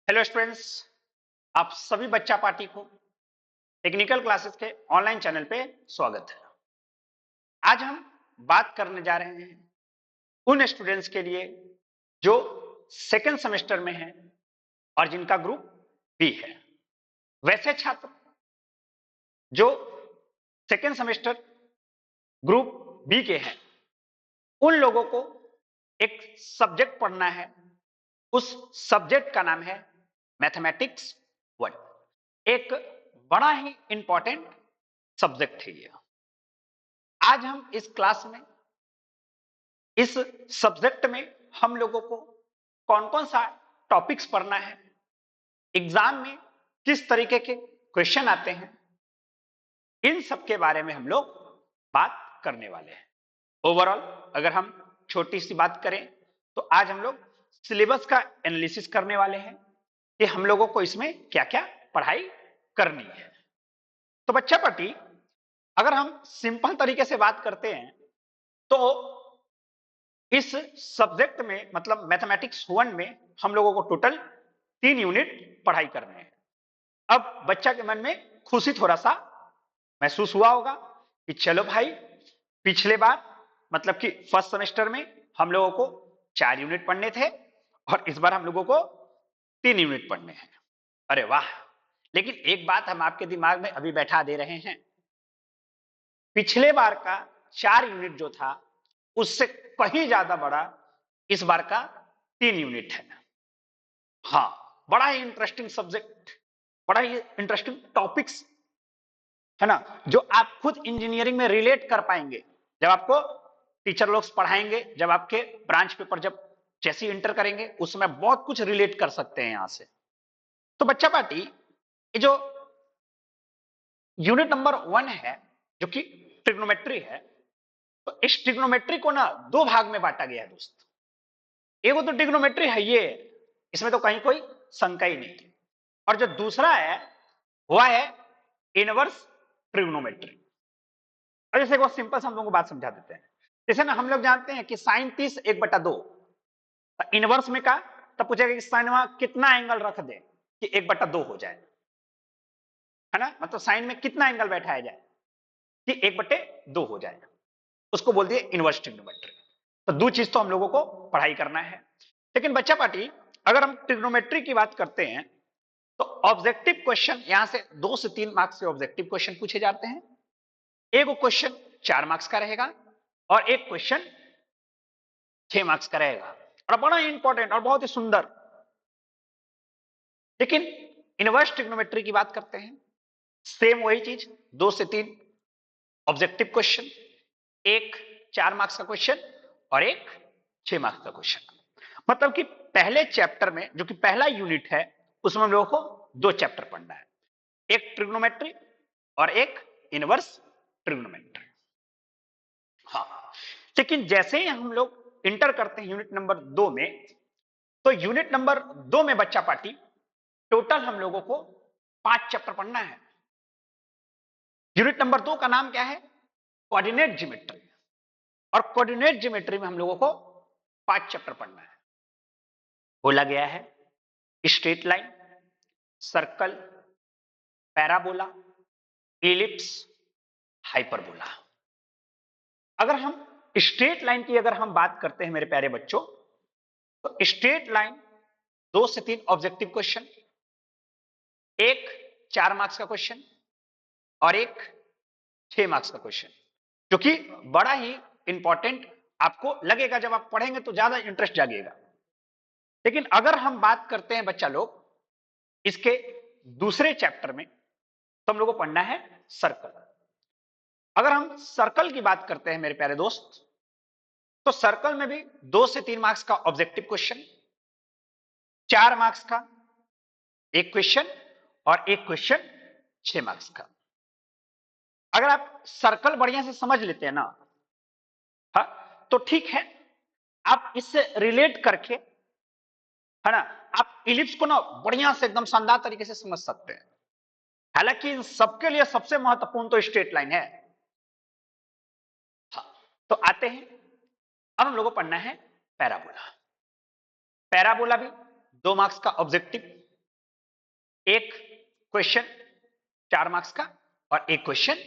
Hello students. आप सभी बच्चा पार्टी को टेक्निकल क्लासेस के ऑनलाइन चैनल पे स्वागत है। आज हम बात करने जा रहे हैं उन स्टूडेंट्स के लिए जो सेकेंड सेमेस्टर में हैं और जिनका ग्रुप बी है। वैसे छात्र जो सेकेंड सेमेस्टर ग्रुप बी के हैं, उन लोगों को एक सब्जेक्ट पढ़ना है। उस सब्जेक्ट का नाम है मैथमेटिक्स 1। एक बड़ा ही इंपॉर्टेंट सब्जेक्ट है ये। आज हम इस क्लास में इस सब्जेक्ट में हम लोगों को कौन कौन सा टॉपिक्स पढ़ना है, एग्जाम में किस तरीके के क्वेश्चन आते हैं, इन सब के बारे में हम लोग बात करने वाले हैं। ओवरऑल अगर हम छोटी सी बात करें तो आज हम लोग सिलेबस का एनालिसिस करने वाले हैं कि हम लोगों को इसमें क्या क्या पढ़ाई करनी है। तो बच्चा पार्टी, अगर हम सिंपल तरीके से बात करते हैं तो इस सब्जेक्ट में मतलब मैथमेटिक्स 1 में हम लोगों को टोटल 3 यूनिट पढ़ाई करने हैं। अब बच्चा के मन में खुशी थोड़ा सा महसूस हुआ होगा कि चलो भाई, पिछले बार मतलब कि फर्स्ट सेमेस्टर में हम लोगों को 4 यूनिट पढ़ने थे और इस बार हम लोगों को 3 यूनिट पढ़ने हैं। अरे वाह! लेकिन एक बात हम आपके दिमाग में अभी बैठा दे रहे हैं, पिछले बार का 4 यूनिट जो था उससे कहीं ज्यादा बड़ा इस बार का 3 यूनिट है। हाँ, बड़ा ही इंटरेस्टिंग सब्जेक्ट, बड़ा ही इंटरेस्टिंग टॉपिक्स है ना, जो आप खुद इंजीनियरिंग में रिलेट कर पाएंगे जब आपको टीचर लोग पढ़ाएंगे, जब आपके ब्रांच पेपर जब जैसे इंटर करेंगे उसमें बहुत कुछ रिलेट कर सकते हैं यहां से। तो बच्चा पार्टी, ये जो यूनिट नंबर 1 है जो कि ट्रिग्नोमेट्री है, तो इस ट्रिग्नोमेट्री को ना 2 भाग में बांटा गया है दोस्त। एक तो ट्रिग्नोमेट्री है ये, इसमें तो कहीं कोई शंका ही नहीं। और जो दूसरा है वह है इनवर्स ट्रिग्नोमेट्री। और जैसे बहुत सिंपल से हम लोगों को बात समझा देते हैं। जैसे ना हम लोग जानते हैं कि साइन 30 1/2, इनवर्स में का तब पूछेगा कि साइन वहां कितना एंगल रख दे कि 1/2 हो जाए, है ना, मतलब साइन में कितना एंगल बैठाया जाए कि 1/2 हो जाए, उसको बोल दिए इनवर्स ट्रिग्नोमेट्री। तो दो चीज तो हम लोगों को पढ़ाई करना है। लेकिन बच्चा पार्टी, अगर हम ट्रिग्नोमेट्री की बात करते हैं तो ऑब्जेक्टिव क्वेश्चन यहां से 2 से 3 मार्क्स के ऑब्जेक्टिव क्वेश्चन पूछे जाते हैं। एक क्वेश्चन 4 मार्क्स का रहेगा और एक क्वेश्चन 6 मार्क्स का रहेगा, और बड़ा इंपॉर्टेंट और बहुत ही सुंदर। लेकिन इनवर्स ट्रिग्नोमेट्री की बात करते हैं, सेम वही चीज, 2 से 3 ऑब्जेक्टिव क्वेश्चन, एक 4 मार्क्स का क्वेश्चन और एक 6 मार्क्स का क्वेश्चन। मतलब कि पहले चैप्टर में जो कि पहला यूनिट है उसमें हम लोगों को 2 चैप्टर पढ़ना है, एक ट्रिग्नोमेट्री और एक इनवर्स ट्रिग्नोमेट्री। हाँ, लेकिन जैसे ही हम लोग इंटर करते हैं यूनिट नंबर 2 में, तो यूनिट नंबर 2 में बच्चा पार्टी टोटल हम लोगों को 5 चैप्टर पढ़ना है। यूनिट नंबर 2 का नाम क्या है? Coordinate geometry. और कोऑर्डिनेट ज्योमेट्री में हम लोगों को 5 चैप्टर पढ़ना है। बोला गया है straight line, circle, parabola, ellipse, hyperbola. अगर हम स्ट्रेट लाइन की अगर हम बात करते हैं मेरे प्यारे बच्चों, तो स्ट्रेट लाइन 2 से 3 ऑब्जेक्टिव क्वेश्चन, एक 4 मार्क्स का क्वेश्चन और एक 6 मार्क्स का क्वेश्चन, जो कि बड़ा ही इंपॉर्टेंट आपको लगेगा। जब आप पढ़ेंगे तो ज्यादा इंटरेस्ट जागेगा। लेकिन अगर हम बात करते हैं बच्चा लोग इसके दूसरे चैप्टर में, तो हम लोग को पढ़ना है सर्कल। अगर हम सर्कल की बात करते हैं मेरे प्यारे दोस्त, तो सर्कल में भी 2 से 3 मार्क्स का ऑब्जेक्टिव क्वेश्चन, 4 मार्क्स का एक क्वेश्चन और एक क्वेश्चन 6 मार्क्स का। अगर आप सर्कल बढ़िया से समझ लेते हैं ना, हाँ, तो ठीक है, आप इससे रिलेट करके, है ना, आप इलिप्स को ना बढ़िया से एकदम शानदार तरीके से समझ सकते हैं। हालांकि इन सबके लिए सबसे महत्वपूर्ण तो स्ट्रेट लाइन है। हाँ, तो आते हैं, अब हम लोगों को पढ़ना है पैराबोला। पैराबोला भी 2 मार्क्स का ऑब्जेक्टिव एक क्वेश्चन 4 मार्क्स का और एक क्वेश्चन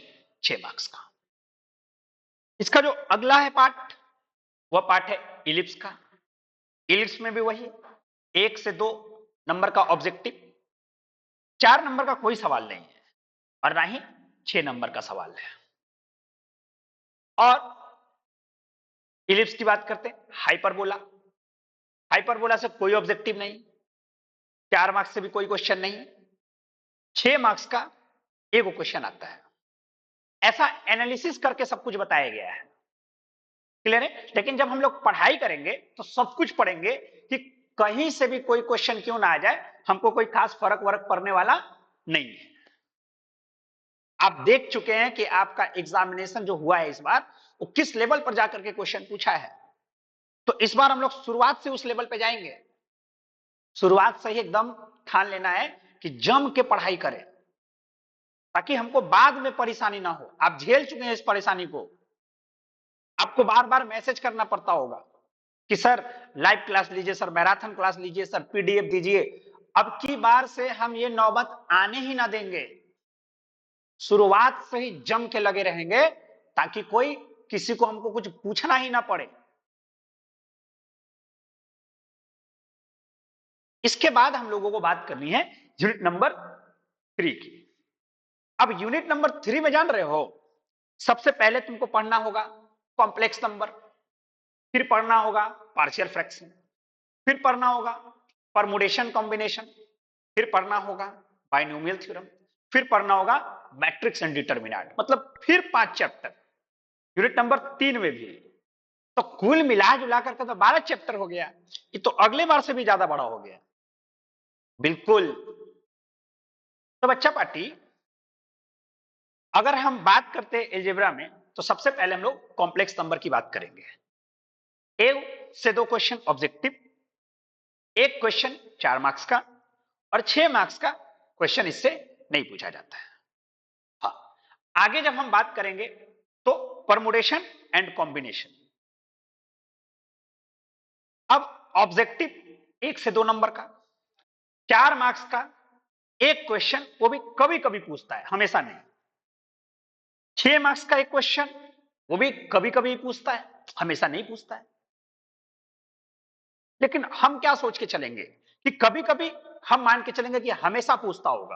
6 मार्क्स का। इसका जो अगला है पार्ट, वह पार्ट है इलिप्स का। इलिप्स में भी वही 1 से 2 नंबर का ऑब्जेक्टिव, 4 नंबर का कोई सवाल नहीं है और ना ही 6 नंबर का सवाल है। और इलिप्स की बात करते हैं, हाइपरबोला। हाइपरबोला से कोई ऑब्जेक्टिव नहीं, 4 मार्क्स से भी कोई क्वेश्चन नहीं, 6 मार्क्स का एक क्वेश्चन आता है। ऐसा एनालिसिस करके सब कुछ बताया गया है। क्लियर है? लेकिन जब हम लोग पढ़ाई करेंगे तो सब कुछ पढ़ेंगे कि कहीं से भी कोई क्वेश्चन क्यों ना आ जाए, हमको कोई खास फर्क वर्क पड़ने वाला नहीं है। आप देख चुके हैं कि आपका एग्जामिनेशन जो हुआ है इस बार, वो किस लेवल पर जाकर के क्वेश्चन पूछा है। तो इस बार हम लोग शुरुआत से उस लेवल पे जाएंगे। शुरुआत से ही एकदम ठान लेना है कि जम के पढ़ाई करें, ताकि हमको बाद में परेशानी ना हो। आप झेल चुके हैं इस परेशानी को, आपको बार बार मैसेज करना पड़ता होगा कि सर लाइव क्लास लीजिए, सर मैराथन क्लास लीजिए, सर पीडीएफ दीजिए। अब की बार से हम ये नौबत आने ही ना देंगे। शुरुआत से ही जम के लगे रहेंगे, ताकि कोई किसी को हमको कुछ पूछना ही ना पड़े। इसके बाद हम लोगों को बात करनी है यूनिट नंबर 3 की। अब यूनिट नंबर 3 में जान रहे हो, सबसे पहले तुमको पढ़ना होगा कॉम्प्लेक्स नंबर, फिर पढ़ना होगा पार्शियल फ्रैक्शन, फिर पढ़ना होगा परमुटेशन कॉम्बिनेशन, फिर पढ़ना होगा बाइनोमियल थ्योरम, फिर पढ़ना होगा मैट्रिक्स एंड डिटरमिनेंट। मतलब फिर 5 चैप्टर यूनिट नंबर 3 में भी। तो कुल मिला जुला करके तो 12 चैप्टर हो गया। ये तो अगले बार से भी ज्यादा बड़ा हो गया। बिल्कुल। तो बच्चा पार्टी, अगर हम बात करते हैं एलजेब्रा में, तो सबसे पहले हम लोग कॉम्प्लेक्स नंबर की बात करेंगे। 1 से 2 क्वेश्चन ऑब्जेक्टिव, एक क्वेश्चन 4 मार्क्स का और 6 मार्क्स का क्वेश्चन इससे नहीं पूछा जाता है। हाँ, आगे जब हम बात करेंगे तो परमुटेशन एंड कॉम्बिनेशन। अब ऑब्जेक्टिव 1 से 2 नंबर का, 4 मार्क्स का एक क्वेश्चन, वो भी कभी कभी पूछता है, हमेशा नहीं। 6 मार्क्स का एक क्वेश्चन, वो भी कभी कभी पूछता है, हमेशा नहीं पूछता है। लेकिन हम क्या सोच के चलेंगे कि कभी कभी हम मान के चलेंगे कि हमेशा पूछता होगा,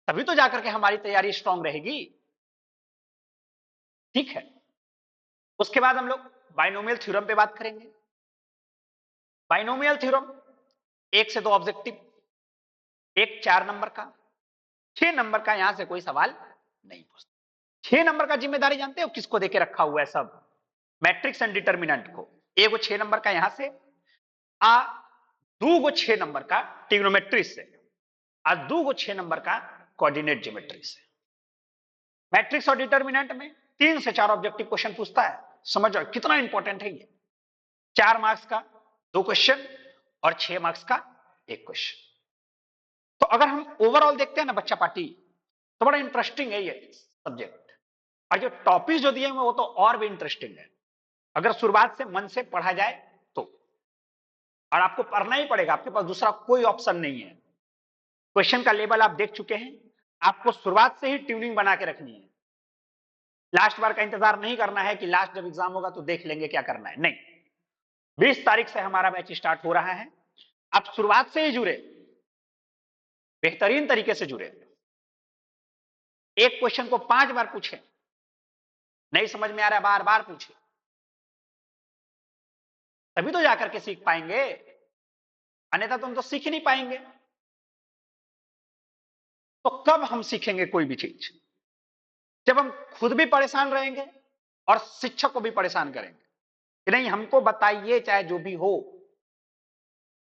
तभी तो जाकर के हमारी तैयारी स्ट्रांग रहेगी। ठीक है। उसके बाद हम लोग बाइनोमियल थ्योरम पे बात करेंगे। बाइनोमियल थ्योरम 1 से 2 ऑब्जेक्टिव, एक 4 नंबर का, 6 नंबर का यहां से कोई सवाल नहीं पूछता। 6 नंबर का जिम्मेदारी जानते हो किसको देके रखा हुआ है? सब मैट्रिक्स एंड डिटरमिनेंट को। एक 6 नंबर का यहां से, आ 2 6 नंबर का ट्रिग्नोमेट्री से, आ 2 6 नंबर का कोऑर्डिनेट ज्योमेट्री से। मैट्रिक्स और डिटरमिनेंट में 3 से 4 ऑब्जेक्टिव क्वेश्चन पूछता है। समझ रहे कितना इंपॉर्टेंट है ये? 4 मार्क्स का 2 क्वेश्चन और 6 मार्क्स का एक क्वेश्चन। तो अगर हम ओवरऑल देखते हैं ना बच्चा पार्टी, तो बड़ा इंटरेस्टिंग है ये सब्जेक्ट। और जो टॉपिक जो दिए हुए वो तो और भी इंटरेस्टिंग है, अगर शुरुआत से मन से पढ़ा जाए तो। और आपको पढ़ना ही पड़ेगा, आपके पास दूसरा कोई ऑप्शन नहीं है। क्वेश्चन का लेवल आप देख चुके हैं, आपको शुरुआत से ही ट्यूनिंग बना के रखनी है। लास्ट बार का इंतजार नहीं करना है कि लास्ट जब एग्जाम होगा तो देख लेंगे क्या करना है, नहीं। 20 तारीख से हमारा बैच स्टार्ट हो रहा है। आप शुरुआत से ही जुड़े, बेहतरीन तरीके से जुड़े। एक क्वेश्चन को 5 बार पूछे, नहीं समझ में आ रहा है बार बार पूछे, तभी तो जाकर के सीख पाएंगे, अन्यथा तो हम तो सीख ही नहीं पाएंगे। तो कब हम सीखेंगे कोई भी चीज? जब हम खुद भी परेशान रहेंगे और शिक्षक को भी परेशान करेंगे कि नहीं हमको बताइए चाहे जो भी हो,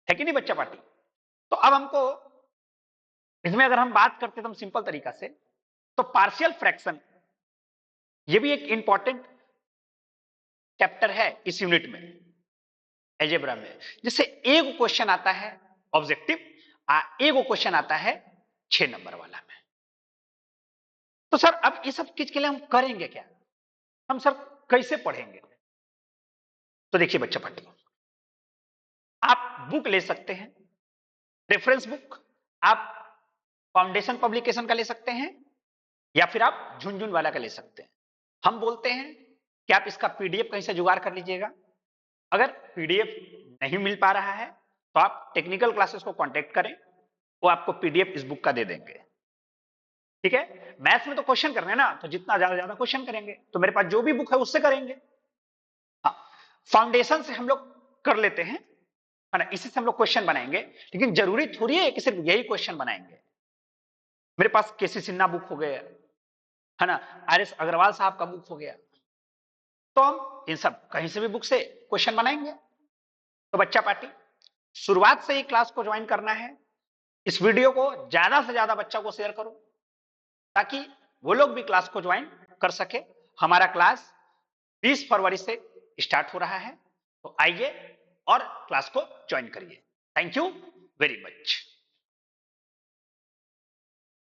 है कि नहीं बच्चा पार्टी? तो अब हमको इसमें अगर हम बात करते तो हम सिंपल तरीका से, तो पार्शियल फ्रैक्शन ये भी एक इंपॉर्टेंट चैप्टर है इस यूनिट में, अलजेब्रा में। जिससे एक क्वेश्चन आता है ऑब्जेक्टिव, एक क्वेश्चन आता है 6 नंबर वाला में। तो सर अब इस सब चीज के लिए हम करेंगे क्या? हम सर कैसे पढ़ेंगे? तो देखिए बच्चा पार्टी, आप बुक ले सकते हैं, रेफरेंस बुक। आप फाउंडेशन पब्लिकेशन का ले सकते हैं या फिर आप झुनझुन वाला का ले सकते हैं। हम बोलते हैं कि आप इसका पीडीएफ कहीं से जुगाड़ कर लीजिएगा। अगर पीडीएफ नहीं मिल पा रहा है तो आप टेक्निकल क्लासेस को कांटेक्ट करें, वो आपको पीडीएफ इस बुक का दे देंगे। ठीक है, मैथ्स में तो क्वेश्चन करने हैं ना, तो जितना ज्यादा क्वेश्चन करेंगे, तो मेरे पास जो भी बुक है उससे करेंगे। हाँ, फाउंडेशन से हम लोग कर लेते हैं, है ना, इसी से हम लोग क्वेश्चन बनाएंगे, लेकिन जरूरी थोड़ी है कि सिर्फ यही क्वेश्चन बनाएंगे। मेरे पास केसी सिन्हा बुक हो गया, है ना, आर.एस. अग्रवाल साहब का बुक हो गया, तो हम इन सब कहीं से भी बुक से क्वेश्चन बनाएंगे। तो बच्चा पार्टी, शुरुआत से ही क्लास को ज्वाइन करना है। इस वीडियो को ज्यादा से ज्यादा बच्चा को शेयर करो ताकि वो लोग भी क्लास को ज्वाइन कर सके। हमारा क्लास 20 फरवरी से स्टार्ट हो रहा है, तो आइए और क्लास को ज्वाइन करिए। Thank you very much.